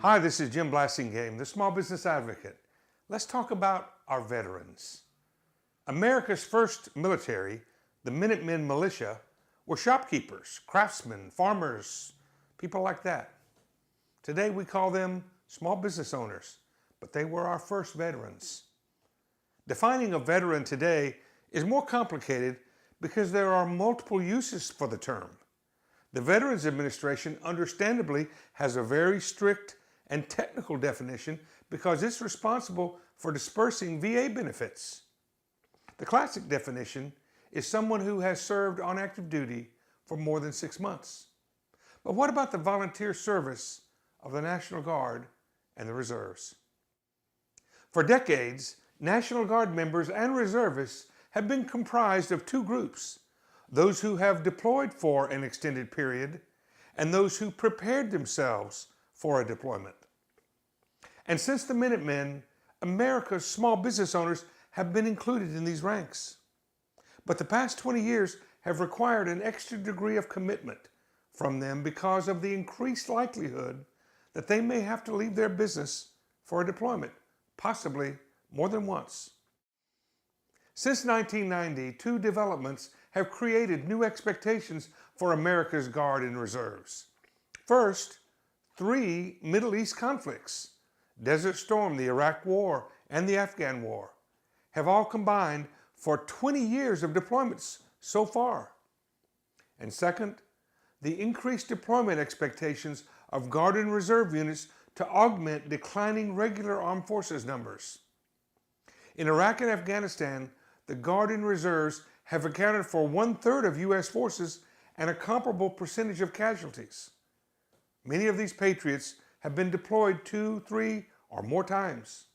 Hi, this is Jim Blasingame, the Small Business Advocate. Let's talk about our veterans. America's first military, the Minutemen militia, were shopkeepers, craftsmen, farmers, people like that. Today we call them small business owners, but they were our first veterans. Defining a veteran today is more complicated because there are multiple uses for the term. The Veterans Administration understandably has a very strict and technical definition because it's responsible for dispersing VA benefits. The classic definition is someone who has served on active duty for more than 6 months. But what about the volunteer service of the National Guard and the reserves? For decades, National Guard members and reservists have been comprised of two groups: those who have deployed for an extended period and those who prepared themselves for a deployment. And since the Minutemen, America's small business owners have been included in these ranks. But the past 20 years have required an extra degree of commitment from them because of the increased likelihood that they may have to leave their business for a deployment, possibly more than once. Since 1990, two developments have created new expectations for America's Guard and Reserves. First, 3 Middle East conflicts, Desert Storm, the Iraq War, and the Afghan War, have all combined for 20 years of deployments so far. And second, the increased deployment expectations of Guard and Reserve units to augment declining regular armed forces numbers. In Iraq and Afghanistan, the Guard and Reserves have accounted for 1/3 of U.S. forces and a comparable percentage of casualties. Many of these patriots have been deployed 2, 3, or more times.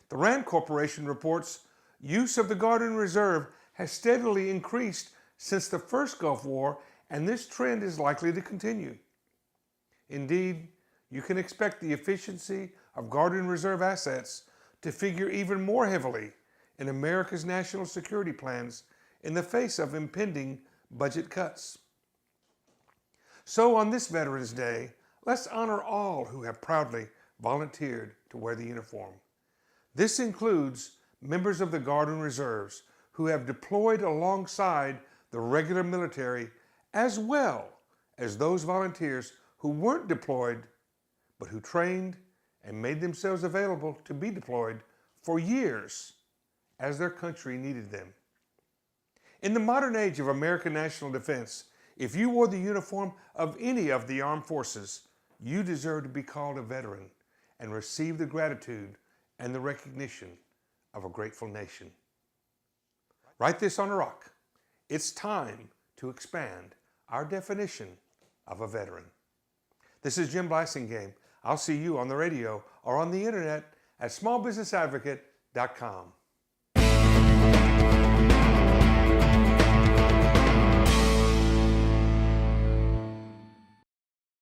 The RAND Corporation reports use of the Guard and Reserve has steadily increased since the first Gulf War, and this trend is likely to continue. Indeed, you can expect the efficiency of Guard and Reserve assets to figure even more heavily in America's national security plans in the face of impending budget cuts. So on this Veterans Day, let's honor all who have proudly volunteered to wear the uniform. This includes members of the Guard and Reserves who have deployed alongside the regular military, as well as those volunteers who weren't deployed but who trained and made themselves available to be deployed for years as their country needed them. In the modern age of American national defense, if you wore the uniform of any of the armed forces, you deserve to be called a veteran and receive the gratitude and the recognition of a grateful nation. Write this on a rock. It's time to expand our definition of a veteran. This is Jim Blasingame. I'll see you on the radio or on the internet at smallbusinessadvocate.com.